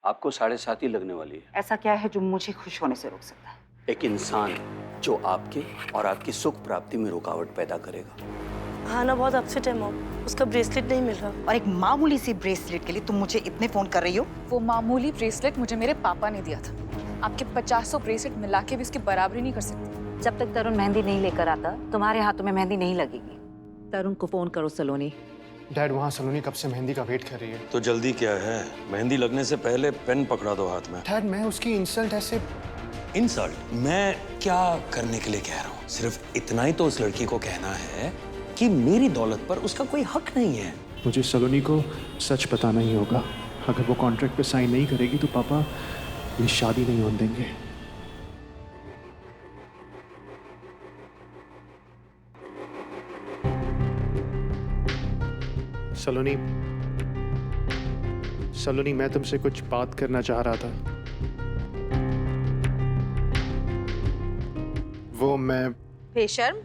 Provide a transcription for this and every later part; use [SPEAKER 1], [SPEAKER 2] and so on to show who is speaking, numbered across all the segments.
[SPEAKER 1] आपको 7:30 ही लगने वाली है।
[SPEAKER 2] ऐसा क्या है जो मुझे खुश होने से रोक सकता है?
[SPEAKER 1] एक इंसान जो आपके और आपकी सुख प्राप्ति में रुकावट पैदा करेगा।
[SPEAKER 3] हाना बहुत अपसेट है मॉम, उसका ब्रेसलेट नहीं मिल रहा।
[SPEAKER 2] और एक मामूली सी ब्रेसलेट के लिए तुम मुझे इतने फोन कर रही हो?
[SPEAKER 4] वो मामूली ब्रेसलेट मुझे मेरे पापा ने दिया था। आपके 50 ब्रेसलेट मिला के भी उसकी बराबरी नहीं कर सकती।
[SPEAKER 5] जब तक तरुण मेहंदी नहीं लेकर आता तुम्हारे हाथों में मेहंदी नहीं लगेगी। तरुण को फोन करो सलोनी।
[SPEAKER 6] डैड, वहाँ सलोनी कब से मेहंदी का वेट कर रही है।
[SPEAKER 7] तो जल्दी क्या है? मेहंदी लगने से पहले पेन पकड़ा दो हाथ में।
[SPEAKER 6] डैड, मैं उसकी इंसल्ट ऐसे।
[SPEAKER 7] इंसल्ट? मैं क्या करने के लिए कह रहा हूँ? सिर्फ इतना ही तो उस लड़की को कहना है कि मेरी दौलत पर उसका कोई हक नहीं है।
[SPEAKER 6] मुझे सलोनी को सच बताना ही होगा। अगर वो कॉन्ट्रैक्ट पे साइन नहीं करेगी तो पापा ये शादी नहीं होने देंगे। सलोनी, सलोनी, मैं तुमसे कुछ बात करना चाह रहा था। वो मैं
[SPEAKER 4] बेशर्म,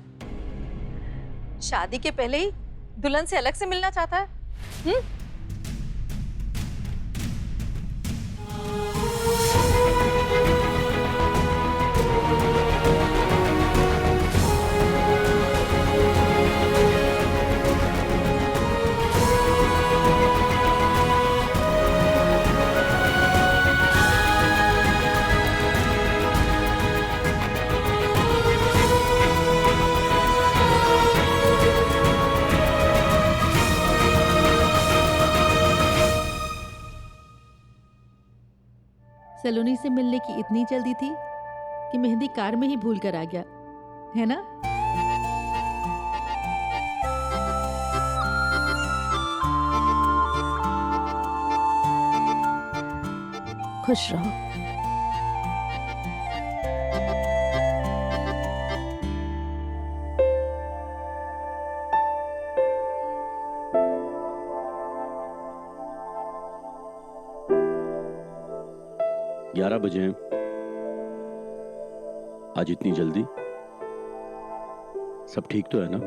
[SPEAKER 4] शादी के पहले ही दुल्हन से अलग से मिलना चाहता है।
[SPEAKER 8] सलोनी से मिलने की इतनी जल्दी थी कि मेहंदी कार में ही भूल कर आ गया, है ना? खुश रहो।
[SPEAKER 1] ग्यारह बजे हैं। आज इतनी जल्दी? सब ठीक तो है ना?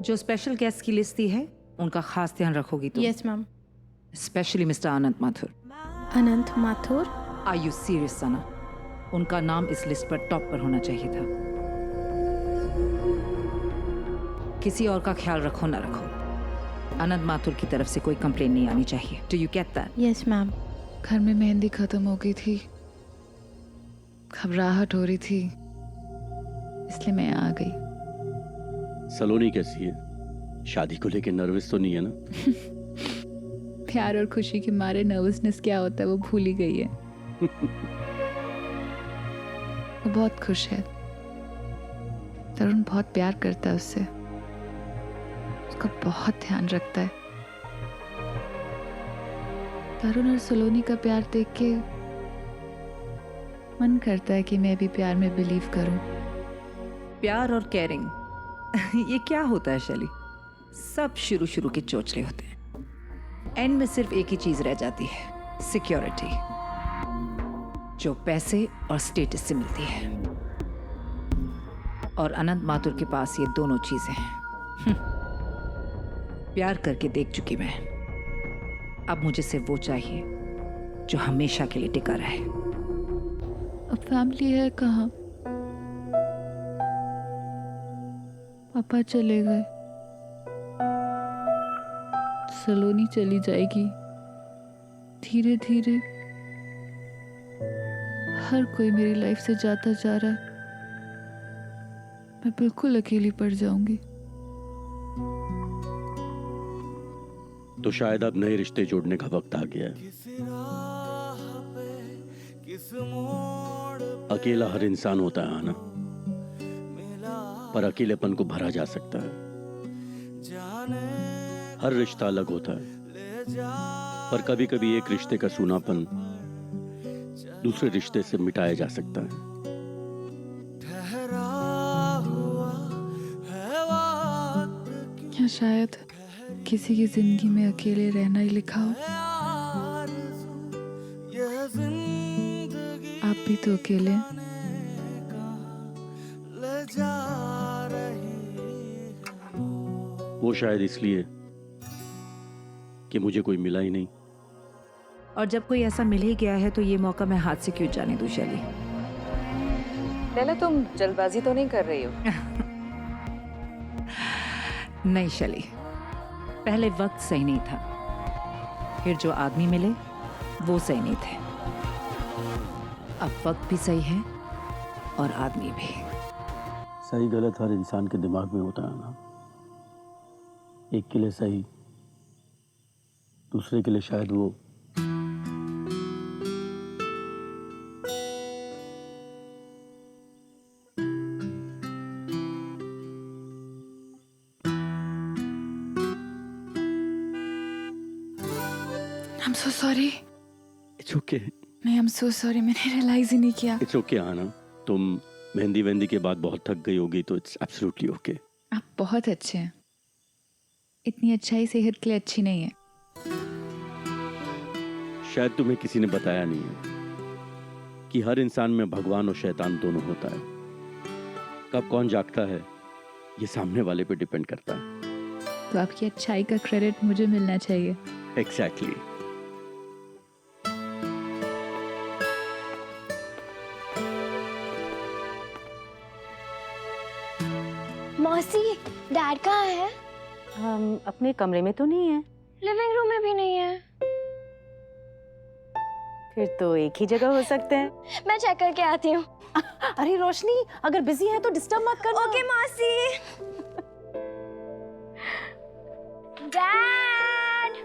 [SPEAKER 5] जो स्पेशल गेस्ट की लिस्ट दी है उनका खास ध्यान रखोगी तुम।
[SPEAKER 9] Yes ma'am.
[SPEAKER 5] Specially mister Anant Mathur.
[SPEAKER 9] Anant Mathur?
[SPEAKER 5] Are you serious Sana? उनका नाम इस लिस्ट पर टॉप पर होना चाहिए था। किसी और का ख्याल रखो ना रखो, अनंत माथुर की तरफ से कोई कंप्लेन नहीं आनी चाहिए। Do you get that?
[SPEAKER 9] Yes ma'am.
[SPEAKER 10] घर में मेहंदी खत्म हो गई थी, घबराहट हो रही थी, इसलिए मैं आ गई।
[SPEAKER 1] सलोनी कैसी है? शादी को लेके नर्वस तो नहीं है ना?
[SPEAKER 10] प्यार और खुशी के मारे नर्वसनेस क्या होता है वो भूल ही गई है। वो बहुत खुश है। तरुण बहुत प्यार करता है उससे, उसका बहुत ध्यान रखता है। तरुण और सलोनी का प्यार देख के मन करता है कि मैं भी प्यार में बिलीव करूं।
[SPEAKER 5] प्यार और केयरिंग ये क्या होता है शैली? सब शुरू शुरू के चोचले होते हैं, एंड में सिर्फ एक ही चीज रह जाती है, सिक्योरिटी, जो पैसे और स्टेटस से मिलती है। और अनंत माथुर के पास ये दोनों चीजें हैं। प्यार करके देख चुकी मैं, अब मुझे सिर्फ वो चाहिए जो हमेशा के लिए टिका रहे।
[SPEAKER 10] अब फैमिली है कहाँ? पापा चले गए, सलोनी चली जाएगी। धीरे धीरे हर कोई मेरी लाइफ से जाता जा रहा है। मैं बिल्कुल अकेली पड़ जाऊंगी।
[SPEAKER 1] तो शायद अब नए रिश्ते जोड़ने का वक्त आ गया है। अकेला हर इंसान होता है ना, पर अकेलेपन को भरा जा सकता है। हर रिश्ता अलग होता है, पर कभी कभी एक रिश्ते का सूनापन दूसरे रिश्ते से मिटाया जा सकता है।
[SPEAKER 10] या शायद किसी की जिंदगी में अकेले रहना ही लिखा हो। आप भी तो अकेले हैं।
[SPEAKER 1] वो शायद इसलिए कि मुझे कोई मिला ही नहीं।
[SPEAKER 5] और जब कोई ऐसा मिल ही गया है तो ये मौका मैं हाथ से क्यों जाने दूं शैली?
[SPEAKER 4] लैला, तुम जल्दबाजी तो नहीं कर रही हो?
[SPEAKER 5] नहीं शैली, पहले वक्त सही नहीं था, फिर जो आदमी मिले वो सही नहीं थे। अब वक्त भी सही है और आदमी भी।
[SPEAKER 1] सही गलत हर इंसान के दिमाग में होता है ना। एक के लिए सही, दूसरे के लिए शायद वो।
[SPEAKER 10] I'm so sorry.
[SPEAKER 1] It's okay,
[SPEAKER 10] नहीं, I'm so sorry. मैंने रियलाइज ही नहीं किया।
[SPEAKER 1] इट्स ओके आना। तुम मेहंदी वेंदी के बाद बहुत थक गई होगी तो इट्स एब्सोल्युटली ओके।
[SPEAKER 10] आप बहुत अच्छे हैं। इतनी अच्छाई सेहत के लिए अच्छी नहीं है।
[SPEAKER 1] शायद तुम्हें किसी ने बताया नहीं है कि हर इंसान में भगवान और शैतान दोनों होता है। कब कौन जागता है ये सामने वाले पे डिपेंड करता है।
[SPEAKER 10] तो आपकी अच्छाई का क्रेडिट मुझे मिलना चाहिए।
[SPEAKER 1] एग्जैक्टली।
[SPEAKER 9] मौसी, डैड कहाँ है?
[SPEAKER 3] हम अपने कमरे में तो नहीं है।
[SPEAKER 9] लिविंग रूम में भी नहीं है।
[SPEAKER 3] फिर तो एक ही जगह हो सकते हैं।
[SPEAKER 9] मैं चेक करके आती हूँ।
[SPEAKER 3] अरे रोशनी, अगर बिजी है तो डिस्टर्ब मत करना।
[SPEAKER 9] ओके मौसी। डैड।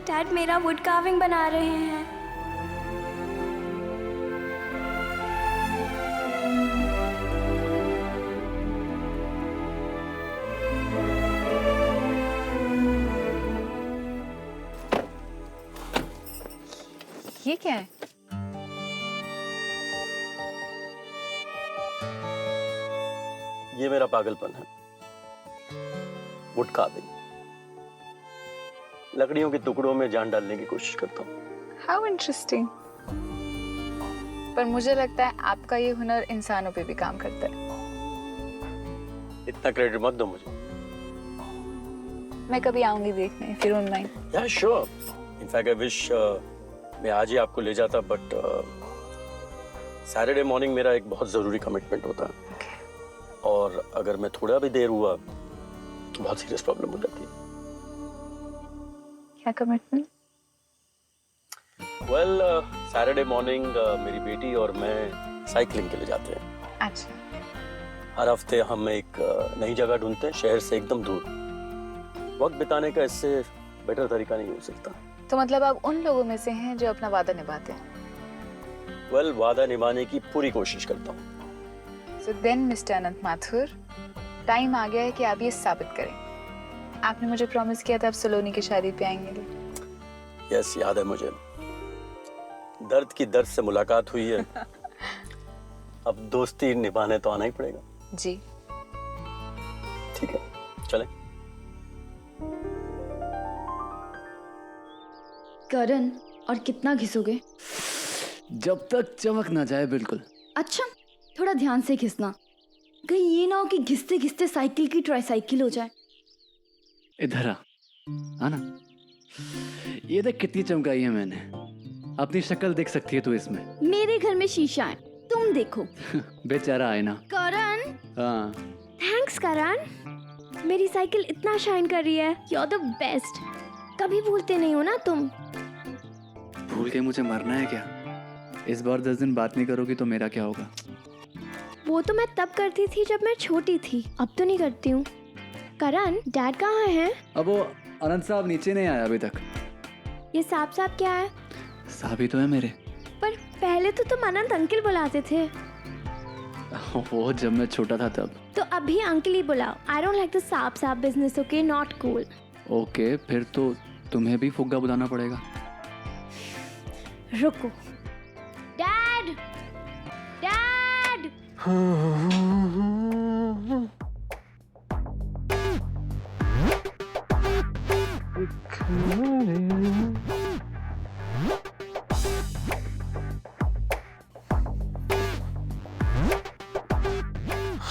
[SPEAKER 9] डैड मेरा वुड कार्विंग बना रहे हैं।
[SPEAKER 4] ये क्या है?
[SPEAKER 1] ये मेरा पागलपन है। वुड कार्विंग, लकड़ियों के टुकड़ों में जान डालने की कोशिश करता हूँ।
[SPEAKER 4] How interesting. पर मुझे लगता है आपका ये हुनर इंसानों पे भी काम करता है।
[SPEAKER 1] इतना क्रेडिट मत दो मुझे।
[SPEAKER 4] मैं कभी आऊंगी देखने, फिर ऑनलाइन।
[SPEAKER 1] या श्योर, इनफैक्ट आई विश मैं आज ही आपको ले जाता, बट सैटरडे मॉर्निंग मेरा एक बहुत जरूरी कमिटमेंट होता है। और अगर मैं थोड़ा भी देर हुआ तो बहुत सीरियस प्रॉब्लम हो जाती है।
[SPEAKER 4] क्या कमिटमेंट?
[SPEAKER 1] वेल, सैटरडे मॉर्निंग मेरी बेटी और मैं साइकिलिंग के लिए जाते हैं।
[SPEAKER 4] अच्छा।
[SPEAKER 1] हर हफ्ते हम एक नई जगह ढूंढते हैं, शहर से एकदम दूर। वक्त बिताने का इससे बेटर तरीका नहीं हो सकता।
[SPEAKER 4] तो मतलब आप उन लोगों में से हैं जो अपना वादा निभाते हैं?
[SPEAKER 1] वेल, वादा निभाने की पूरी कोशिश करता हूँ।
[SPEAKER 4] So then, mister Anant Mathur, time आ गया है कि आप ये साबित करें। आपने मुझे प्रॉमिस किया था आप सलोनी की शादी पे आएंगे।
[SPEAKER 1] यस, याद है मुझे। दर्द की दर्द से मुलाकात हुई है। अब दोस्ती निभाने तो आना ही पड़ेगा।
[SPEAKER 4] जी।
[SPEAKER 1] ठीक है, चलें।
[SPEAKER 9] करण, और कितना घिसोगे?
[SPEAKER 11] जब तक चमक ना जाए। बिल्कुल।
[SPEAKER 9] अच्छा, थोड़ा ध्यान से घिसना, कहीं ये ना हो कि घिसते घिसते साइकिल की ट्राईसाइकिल हो जाए।
[SPEAKER 11] इधर आ ना। ये देख कितनी चमकाई है मैंने। अपनी शक्ल देख सकती है तू इसमें।
[SPEAKER 9] मेरे घर में शीशा है, तुम देखो।
[SPEAKER 11] बेचारा आईना।
[SPEAKER 9] करण।
[SPEAKER 11] हाँ।
[SPEAKER 9] थैंक्स करण, मेरी साइकिल इतना शाइन कर रही है। You are the best. कभी भूलते नहीं हो ना तुम।
[SPEAKER 11] भूल के मुझे मरना है क्या? इस बार 10 दिन बात नहीं करोगी तो मेरा क्या होगा?
[SPEAKER 9] वो तो मैं तब करती थी जब मैं छोटी थी, अब तो नहीं करती हूँ। करण, डैड कहाँ है?
[SPEAKER 11] अब वो अनंत साहब नीचे नहीं आया अभी तक।
[SPEAKER 9] ये साहब साहब क्या है?
[SPEAKER 11] साहब ही तो है मेरे।
[SPEAKER 9] पर पहले तो तुम अनंत अंकल बुलाते थे।
[SPEAKER 11] वो जब मैं छोटा था तब।
[SPEAKER 9] तो अभी अंकल ही बुलाओ। आई डोंट लाइक द सांप सांप business, okay? Not cool.
[SPEAKER 11] Okay, फिर तो तुम्हें भी फुग्गा बुलाना पड़ेगा।
[SPEAKER 9] रुको। Dad, dad.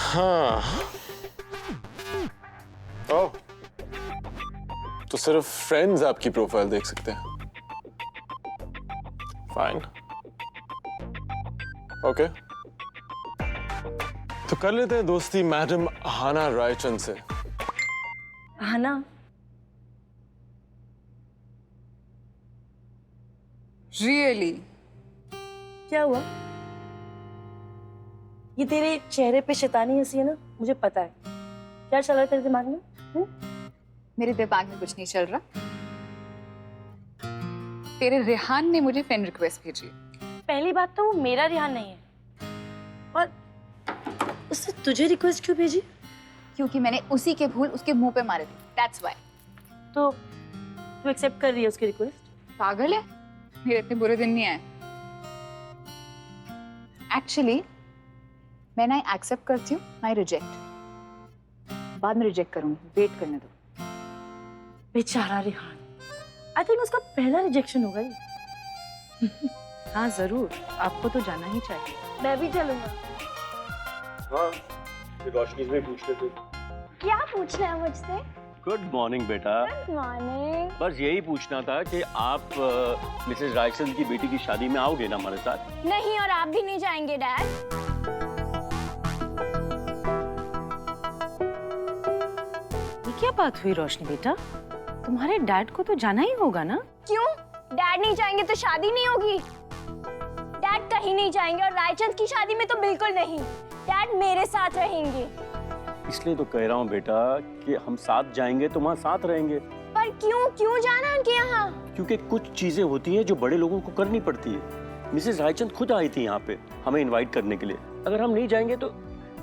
[SPEAKER 6] हाँ। ओह, तो सिर्फ फ्रेंड्स आपकी प्रोफाइल देख सकते हैं। Fine, okay. तो कर लेते हैं दोस्ती मैडम हाना रायचंद से।
[SPEAKER 3] हाना,
[SPEAKER 4] रियली?
[SPEAKER 3] क्या हुआ? ये तेरे चेहरे पे शैतानी हंसी है ना, मुझे पता है। क्या चल रहा है तेरे दिमाग में?
[SPEAKER 4] मेरे दिमाग में कुछ नहीं चल रहा। तेरे रेहान ने मुझे फ्रेंड रिक्वेस्ट भेजी है।
[SPEAKER 3] पहली बात तो वो मेरा रिहान नहीं है, और उसने तुझे रिक्वेस्ट क्यों भेजी?
[SPEAKER 4] क्योंकि मैंने उसी के फूल उसके मुंह पे मारे थे, दैट्स व्हाई।
[SPEAKER 3] तो तू एक्सेप्ट कर रही है उसकी रिक्वेस्ट?
[SPEAKER 4] पागल है, मेरे इतने बुरे दिन नहीं आए। एक्चुअली मैं ना एक्सेप्ट करती हूँ ना रिजेक्ट। बाद में रिजेक्ट करूंगी, वेट करने दो।
[SPEAKER 3] बेचारा रिहान, आई थिंक उसका पहला रिजेक्शन होगा ये।
[SPEAKER 2] हाँ जरूर, आपको तो जाना ही चाहिए।
[SPEAKER 3] मैं भी चलूंगा।
[SPEAKER 1] हाँ, रोशनी से पूछ लेते।
[SPEAKER 9] क्या पूछना है मुझसे?
[SPEAKER 1] गुड मॉर्निंग बेटा।
[SPEAKER 9] Good morning.
[SPEAKER 1] बस यही पूछना था कि आप मिसेस रायचंद की बेटी की शादी में आओगे ना हमारे साथ?
[SPEAKER 9] नहीं, और आप भी नहीं जाएंगे डैड।
[SPEAKER 2] ये क्या बात हुई रोशनी बेटा? तुम्हारे डैड को तो जाना ही होगा ना?
[SPEAKER 9] क्यों? डैड नहीं जाएंगे तो शादी नहीं होगी? डैड कहीं नहीं जाएंगे, और रायचंद की शादी में तो बिल्कुल नहीं। डैड मेरे साथ रहेंगे।
[SPEAKER 1] इसलिए तो कह रहा हूँ बेटा कि हम साथ जाएंगे तो वहाँ साथ रहेंगे।
[SPEAKER 9] पर क्यों जाना उनके यहाँ?
[SPEAKER 1] क्योंकि कुछ चीजें होती हैं जो बड़े लोगों को करनी पड़ती है। मिसेस रायचंद खुद आई थी यहाँ पे हमें इनवाइट करने के लिए। अगर हम नहीं जाएंगे तो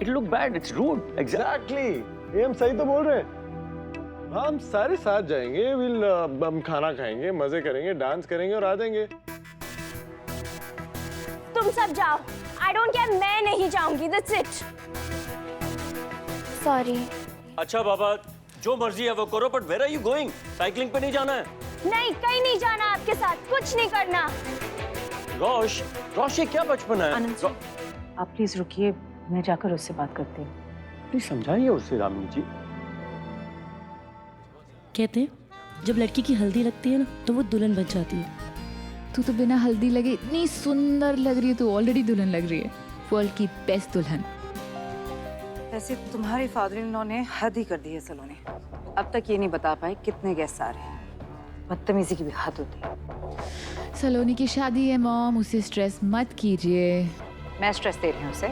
[SPEAKER 1] it look bad, it's rude.
[SPEAKER 6] Exactly, ये हम सही तो बोल रहे हैं। हम सारे साथ जाएंगे, हम खाना खाएंगे, मजे करेंगे, डांस करेंगे और आ जाएंगे।
[SPEAKER 9] तुम सब जाओ, आई डोंट केयर, मैं नहीं जाऊंगी, दैट्स इट। सॉरी।
[SPEAKER 1] अच्छा बाबा, जो मर्जी है वो करो, but where are you going? Cycling पे नहीं जाना है?
[SPEAKER 9] नहीं, कहीं नहीं जाना आपके साथ, कुछ नहीं करना।
[SPEAKER 1] रोश ये क्या बचपन है?
[SPEAKER 2] आनंद जी, आप प्लीज रुकिए, मैं जाकर उससे बात करती हूँ।
[SPEAKER 1] प्लीज समझाइए उससे रामिनी जी।
[SPEAKER 3] कहते हैं जब लड़की की हल्दी लगती है ना तो वो दुल्हन बन जाती है।
[SPEAKER 10] तू तो बिना हल्दी लगे इतनी सुंदर लग रही है, तू ऑलरेडी दुल्हन लग रही है, वर्ल्ड की बेस्ट दुल्हन।
[SPEAKER 2] वैसे तुम्हारे फादर इन लॉ ने हद ही कर दी है सलोनी। अब तक ये नहीं बता पाए कितने गेस्ट आ रहे हैं। बदतमीजी की भी हद होती है।
[SPEAKER 10] सलोनी की शादी है मॉम, उसे स्ट्रेस मत कीजिए।
[SPEAKER 2] मैं स्ट्रेस दे रही हूँ उसे।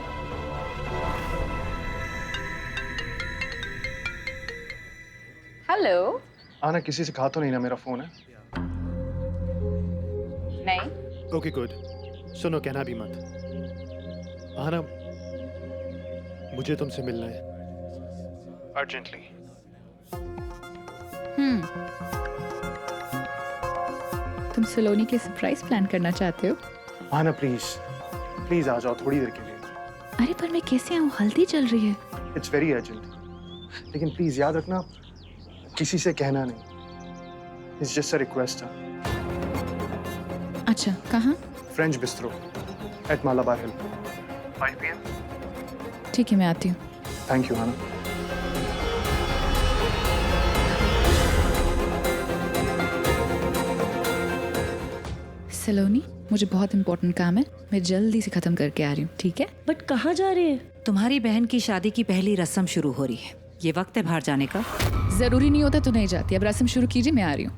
[SPEAKER 4] हेलो।
[SPEAKER 6] आना, किसी से कहा तो नहीं ना मेरा फोन है?
[SPEAKER 4] नहीं।
[SPEAKER 6] Okay good. सुनो, कहना भी मत। आना, मुझे तुमसे मिलना है अर्जेंटली।
[SPEAKER 10] तुम सलोनी के सरप्राइज प्लान करना चाहते हो?
[SPEAKER 6] आना प्लीज, प्लीज आ जाओ थोड़ी देर के लिए।
[SPEAKER 10] अरे पर मैं कैसे आऊँ, हल्दी चल रही है।
[SPEAKER 6] इट्स वेरी अर्जेंट, लेकिन प्लीज याद रखना किसी से कहना नहीं। It's just a request.
[SPEAKER 10] अच्छा, कहाँ?
[SPEAKER 6] फ्रेंच बिस्ट्रो एट मालाबार हिल, 5 PM।
[SPEAKER 10] ठीक है, मैं आती हूँ।
[SPEAKER 6] थैंक यू आना।
[SPEAKER 10] सलोनी, मुझे बहुत इंपॉर्टेंट काम है, मैं जल्दी से खत्म करके आ रही हूँ, ठीक है?
[SPEAKER 3] बट कहाँ जा रही है?
[SPEAKER 12] तुम्हारी बहन की शादी की पहली रस्म शुरू हो रही है, ये वक्त है बाहर जाने का।
[SPEAKER 10] जरूरी नहीं होता तो नहीं जाती, अब रस्म शुरू कीजिए, मैं आ रही हूँ।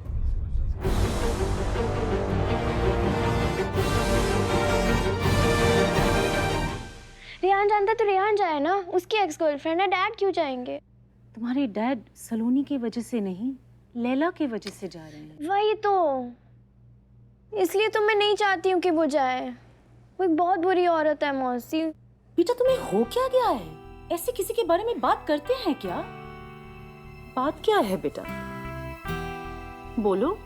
[SPEAKER 9] रेहान जानता तो रेहान जाए ना, उसकी एक्स गर्लफ्रेंड है। डैड क्यों जाएंगे?
[SPEAKER 2] तुम्हारे डैड सलोनी की वजह से नहीं, लैला की वजह से जा रहे हैं।
[SPEAKER 9] वही तो, इसलिए तो मैं नहीं चाहती हूँ कि वो जाए। वो एक बहुत बुरी औरत है मौसी,
[SPEAKER 3] बेटा तुम्हें हो क्या गया है? ऐसे किसी के बारे में बात करते हैं क्या? बात क्या है बेटा? बोलो।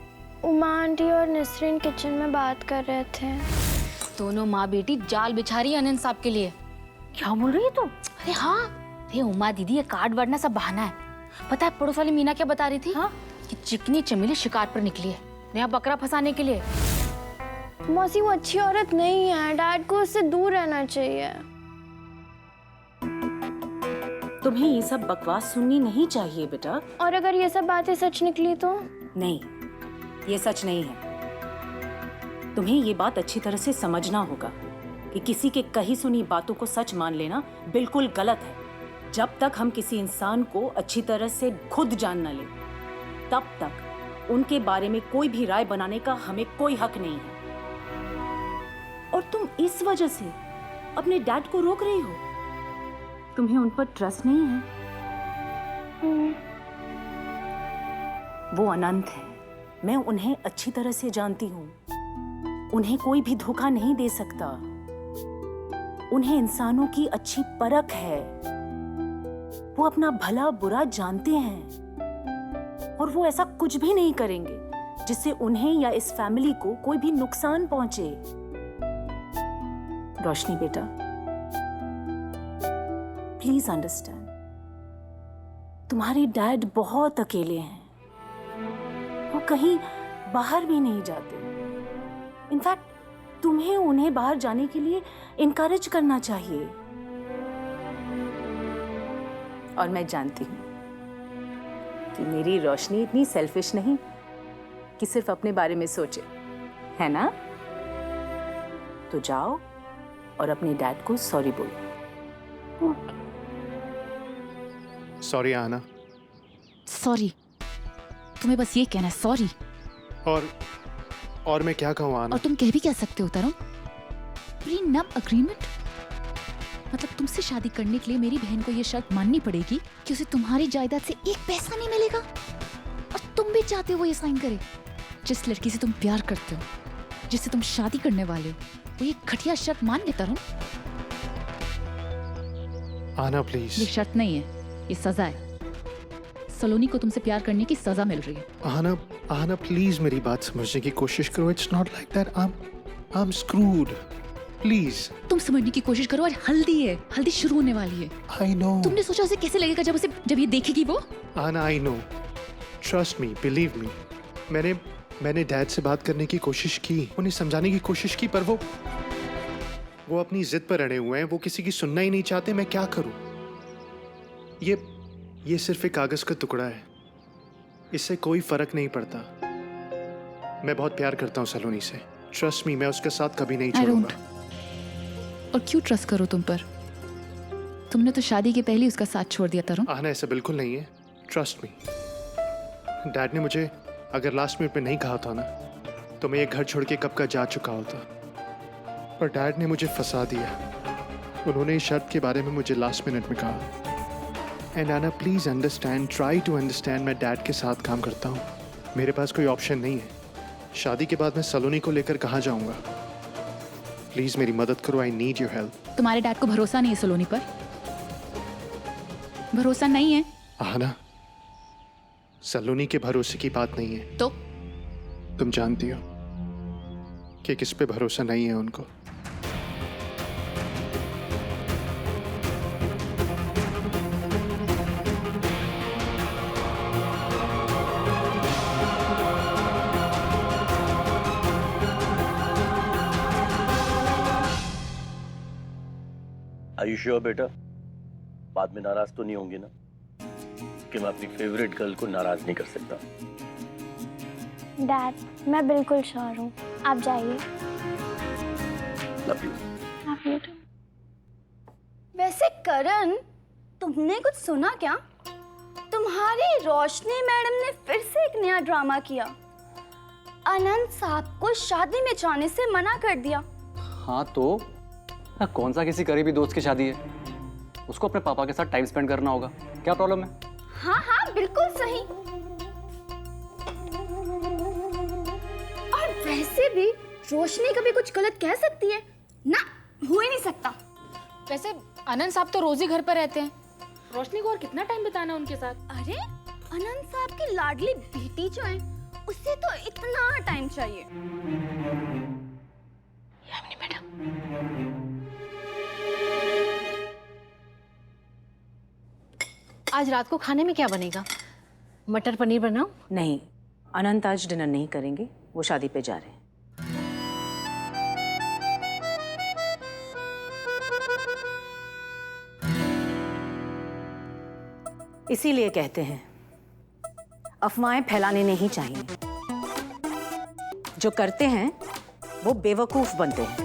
[SPEAKER 9] उमा आंटी और नसरीन किचन में बात कर रहे थे।
[SPEAKER 13] दोनों माँ बेटी जाल बिछा रही है अनंत साहब के लिए।
[SPEAKER 3] क्या बोल रही है तू?
[SPEAKER 13] अरे हाँ, अरे उमा दीदी ये कार्ड वर्ड ना सब बहाना है। पता है पड़ोस वाली मीना क्या बता रही थी? हाँ? कि चिकनी चमेली शिकार पर निकली है नया बकरा फंसाने के लिए।
[SPEAKER 9] मौसी वो अच्छी औरत नहीं है, डैड को उससे दूर रहना चाहिए।
[SPEAKER 3] तुम्हें ये सब बकवास सुननी नहीं चाहिए बेटा।
[SPEAKER 9] और अगर ये सब बातें सच निकली तो?
[SPEAKER 3] नहीं, ये सच नहीं है। तुम्हें ये बात अच्छी तरह से समझना होगा कि किसी के कही सुनी बातों को सच मान लेना बिल्कुल गलत है। जब तक हम किसी इंसान को अच्छी तरह से खुद जान न लें, तब तक उनके बारे में कोई भी राय बनाने का हमें कोई हक नहीं है। और तुम इस वजह से अपने डैड को रोक रही हो। तुम्हें उन पर ट्रस्ट नहीं है? वो अनंत है, मैं उन्हें अच्छी तरह से जानती हूँ। उन्हें कोई भी धोखा नहीं दे सकता। उन्हें इंसानों की अच्छी परख है। वो अपना भला बुरा जानते हैं और वो ऐसा कुछ भी नहीं करेंगे जिससे उन्हें या इस फैमिली को कोई भी नुकसान पहुंचे। रोशनी बेटा, प्लीज अंडरस्टैंड, तुम्हारे डैड बहुत अकेले हैं। वो कहीं बाहर भी नहीं जाते। इनफैक्ट तुम्हें उन्हें बाहर जाने के लिए इनकरेज करना चाहिए। और मैं जानती हूँ कि मेरी रोशनी इतनी सेल्फिश नहीं कि सिर्फ अपने बारे में सोचे, है ना? तो जाओ और अपने डैड को सॉरी बोलो।
[SPEAKER 6] सॉरी आना।
[SPEAKER 13] सॉरी, तुम्हें बस ये कहना है सॉरी।
[SPEAKER 6] और मैं क्या कहूँ आना?
[SPEAKER 13] और तुम कह भी क्या सकते हो तरुण? प्रीनप एग्रीमेंट मतलब तुमसे शादी करने के लिए मेरी बहन को ये शर्त माननी पड़ेगी कि उसे तुम्हारी जायदाद से एक पैसा नहीं मिलेगा। और तुम भी चाहते हो वो ये साइन करे? जिस लड़की से तुम प्यार करते हो, जिससे तुम शादी करने वाले हो, वो ये घटिया शर्त मान ले तरुण।
[SPEAKER 6] आना प्लीज।
[SPEAKER 13] ये शर्त नहीं है, ये सजा है। सलोनी को तुमसे प्यार करने की सजा मिल रही है।
[SPEAKER 6] आना प्लीज मेरी बात समझने की कोशिश करो। It's not like that. I am screwed. Please
[SPEAKER 13] तुम समझने की कोशिश करो। और हल्दी है, हल्दी शुरू होने वाली है।
[SPEAKER 6] I know.
[SPEAKER 13] तुमने सोचा उसे कैसे लगेगा जब ये देखेगी वो?
[SPEAKER 6] आना I know, trust me, believe me. मैंने डैड से बात करने की कोशिश की, उन्हें समझाने की कोशिश की, पर वो अपनी जिद पर अड़े हुए हैं। वो किसी की सुनना ही नहीं चाहते। मैं क्या करूं? ये सिर्फ एक कागज का टुकड़ा है, इससे कोई फर्क नहीं पड़ता। मैं बहुत प्यार करता हूँ सलोनी से। ट्रस्ट मी, मैं उसके साथ कभी नहीं छोड़ूंगा।
[SPEAKER 13] और क्यों ट्रस्ट करो तुम पर? तुमने तो शादी के पहले उसका साथ छोड़ दिया तरुण।
[SPEAKER 6] आना ऐसा बिल्कुल नहीं है। Trust me. डैड ने मुझे अगर लास्ट मिनट में नहीं कहा था ना, तो मैं ये घर छोड़ के कब का जा चुका होता। पर डैड ने मुझे फंसा दिया। उन्होंने इस शर्त के बारे में मुझे लास्ट मिनट में कहा। एंड आना please understand, try to understand. मैं डैड के साथ काम करता हूँ, मेरे पास कोई ऑप्शन नहीं है। शादी के बाद मैं सलोनी को लेकर कहाँ जाऊँगा? प्लीज मेरी मदद करो। I need your help.
[SPEAKER 13] तुम्हारे डैड को भरोसा नहीं है सलोनी पर? भरोसा नहीं है?
[SPEAKER 6] आना, सलोनी के भरोसे की बात नहीं है।
[SPEAKER 13] तो
[SPEAKER 6] तुम जानती हो कि किस पे भरोसा नहीं है उनको।
[SPEAKER 1] आयुष्य बेटा, बाद में नाराज तो नहीं होंगे ना कि मैं अपनी फेवरेट गर्ल को नाराज नहीं कर सकता?
[SPEAKER 9] डैड मैं बिल्कुल श्योर हूँ, आप जाइए।
[SPEAKER 1] Love you.
[SPEAKER 9] Love you too. वैसे करण, तुमने कुछ सुना क्या? तुम्हारी रोशनी मैडम ने फिर से एक नया ड्रामा किया। अनंत साहब को शादी में जाने से मना कर दिया।
[SPEAKER 11] हाँ तो कौन सा किसी करीबी दोस्त की शादी है? उसको अपने पापा के साथ टाइम स्पेंड करना होगा। क्या प्रॉब्लम है?
[SPEAKER 9] हाँ हाँ बिल्कुल सही। और वैसे भी रोशनी कभी कुछ गलत कह सकती है ना? हो ही नहीं सकता।
[SPEAKER 13] वैसे आनंद साहब तो रोज ही घर पर रहते हैं, रोशनी को और कितना टाइम बिताना उनके साथ?
[SPEAKER 9] अरे आनंद साहब की लाडली बेटी जो है उससे तो इतना टाइम चाहिए। यामिनी मैडम,
[SPEAKER 8] आज रात को खाने में क्या बनेगा? मटर पनीर बनाऊं?
[SPEAKER 3] नहीं, अनंत आज डिनर नहीं करेंगे, वो शादी पे जा रहे हैं। इसीलिए कहते हैं अफवाहें फैलाने नहीं चाहिए। जो करते हैं वो बेवकूफ बनते हैं।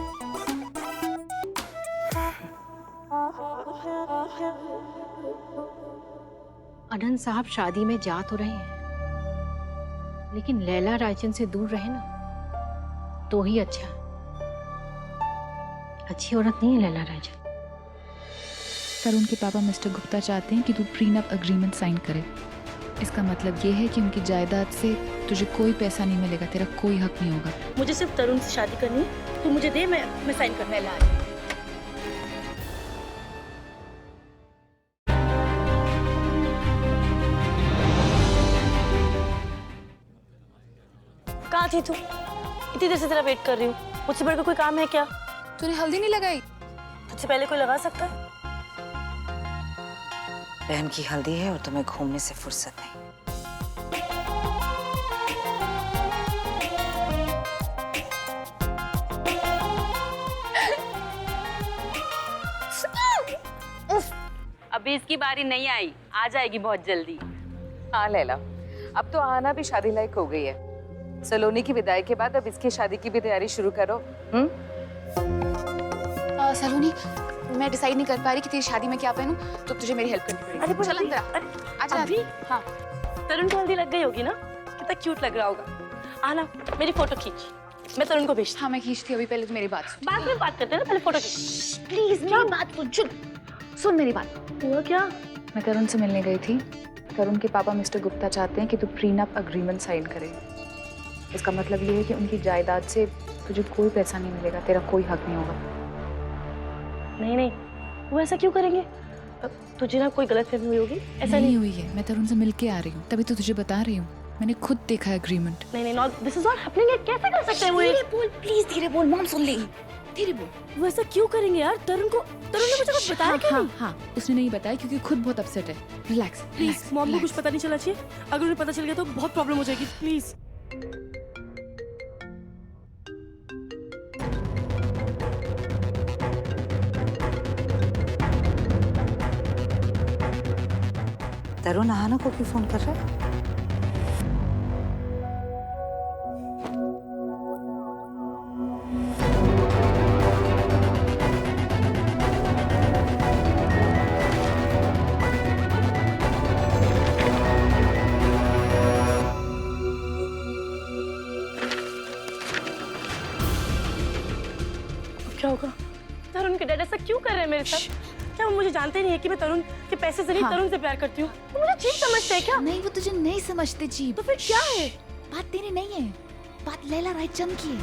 [SPEAKER 8] अनंत साहब शादी में जा तो रहे हैं, लेकिन लैला राजन से दूर रहे ना तो ही अच्छा। अच्छी औरत नहीं है लैला राजन।
[SPEAKER 10] तरुण के पापा मिस्टर गुप्ता चाहते हैं कि तू प्रीनप एग्रीमेंट साइन करे। इसका मतलब ये है कि उनकी जायदाद से तुझे कोई पैसा नहीं मिलेगा, तेरा कोई हक नहीं होगा।
[SPEAKER 14] मुझे सिर्फ तरुण से शादी करनी है, तू मुझे दे, मैं साइन करने ला। कहाँ थी तू? इतनी देर से तेरा वेट कर रही हूँ। मुझसे बढ़कर कोई काम है क्या?
[SPEAKER 13] तूने हल्दी नहीं लगाई?
[SPEAKER 14] तुझसे पहले कोई लगा सकता है?
[SPEAKER 3] बहन की हल्दी है और तुम्हें घूमने से फुर्सत नहीं।
[SPEAKER 2] अभी इसकी बारी नहीं आई, आ जाएगी बहुत जल्दी। हाँ लैला, अब तो आना भी शादी लायक हो गई है। सलोनी की विदाई के बाद अब इसकी शादी की भी तैयारी शुरू करो।
[SPEAKER 4] सलोनी, मैं डिसाइड नहीं कर पा रही कि तेरी शादी में क्या पहनूं, तो तुझे मेरी हेल्प करनी पड़ेगी।
[SPEAKER 14] अरे
[SPEAKER 4] चल अंदर आ। आजा
[SPEAKER 14] अभी?
[SPEAKER 4] हाँ,
[SPEAKER 14] तरुण को हल्दी लग गई होगी ना? कितना क्यूट लग रहा होगा। आना, मेरी फोटो खींच, मैं तरुण को भेजती।
[SPEAKER 4] हाँ मैं खींचती हूँ, अभी पहले तो मेरी बात सुन।
[SPEAKER 14] बाद में बात करते हैं ना, पहले फोटो खींच।
[SPEAKER 4] प्लीज मेरी बात सुन मेरी बात।
[SPEAKER 14] हुआ क्या?
[SPEAKER 4] मैं तरुण से मिलने गई थी। तरुण के पापा मिस्टर गुप्ता चाहते हैं कि तू प्रीनप एग्रीमेंट साइन करे। इसका मतलब ये है कि उनकी जायदाद से तुझे कोई पैसा नहीं मिलेगा, तेरा कोई हक नहीं होगा।
[SPEAKER 14] नहीं, वो ऐसा क्यों करेंगे? तुझे ना कोई गलतफहमी हुई होगी। ऐसा
[SPEAKER 10] नहीं हुई है, मैं तरुण से मिलके आ रही हूँ, तभी तो तुझे बता रही हूँ। मैंने खुद देखा एग्रीमेंट।
[SPEAKER 14] नहीं, not this is not happening. कैसे कर सकते हैं वो?
[SPEAKER 13] धीरे बोल प्लीज, धीरे बोल, मॉम सुन लेगी। धीरे बोल।
[SPEAKER 14] वो ऐसा क्यों करेंगे यार? तरुण ने मुझे कुछ बताया क्यों नहीं?
[SPEAKER 10] हाँ, उसने नहीं बताया क्योंकि खुद बहुत अपसेट है। रिलैक्स
[SPEAKER 14] प्लीज, मॉम को कुछ पता नहीं चला चाहिए। अगर उन्हें पता चल गया तो बहुत प्रॉब्लम हो जाएगी। प्लीज।
[SPEAKER 3] तरुण आहाना को क्यों फोन कर रहा है?
[SPEAKER 14] क्या होगा? तरुण के डैड ऐसा क्यों कर रहे हैं मेरे साथ? क्या वो मुझे जानते नहीं है कि मैं तरुण के पैसे से नहीं, तरुण से प्यार करती हूँ? तो मुझे चीप समझते हैं क्या?
[SPEAKER 13] नहीं, वो तुझे नहीं समझते चीप।
[SPEAKER 14] तो फिर क्या है?
[SPEAKER 13] बात तेरी नहीं है, बात लैला रायचंद की है।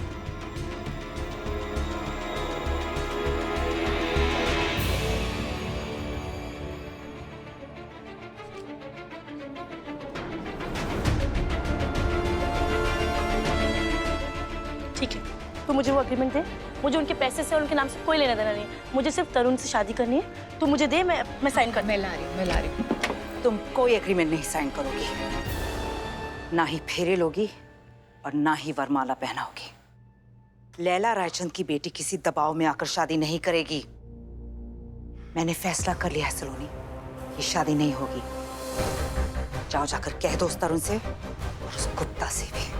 [SPEAKER 14] ठीक है, तो मुझे वो एग्रीमेंट दे। मुझे उनके पैसे से और उनके नाम से कोई लेना देना नहीं। मुझे सिर्फ तरुण से शादी करनी है। तू मुझे दे, मैं साइन कर।
[SPEAKER 4] मैं ला रही हूँ।
[SPEAKER 3] तुम कोई एग्रीमेंट नहीं साइन करोगी, ना ही फेरे लोगी और ना ही वरमाला पहनाओगी। लैला रायचंद की बेटी किसी दबाव में आकर शादी नहीं करेगी। मैंने फैसला कर लिया है सलोनी, ये शादी नहीं होगी। जाओ जाकर कह दो उस तरुण से और उस गुप्ता से भी।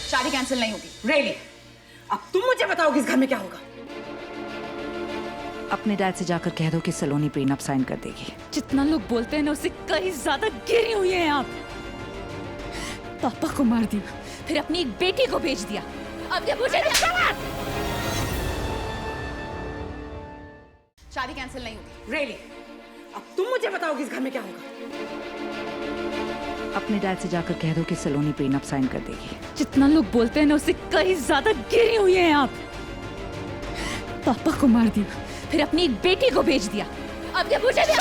[SPEAKER 2] शादी कैंसिल नहीं होगी। रियली? अब तुम मुझे बताओगी इस घर में क्या होगा?
[SPEAKER 12] अपने डैड से जाकर कह दो कि सलोनी प्रीनप साइन कर देगी।
[SPEAKER 13] जितना लोग बोलते हैं ना, उससे कहीं ज्यादा गिरी हुई हैं आप। पापा को मार दिया, फिर अपनी एक बेटी को भेज दिया, अब ये मुझे
[SPEAKER 2] शादी कैंसिल नहीं होगी। रियली? अब तुम मुझे बताओगी इस घर में क्या होगा?
[SPEAKER 12] अपने डैड से जाकर कह दो कि सलोनी प्रीनप साइन कर देगी।
[SPEAKER 13] जितना लोग बोलते हैं ना उससे कहीं ज्यादा गिरी हुई हैं आप। पापा को मार दिया, फिर अपनी एक बेटी को बेच दिया, अब ये मुझे भी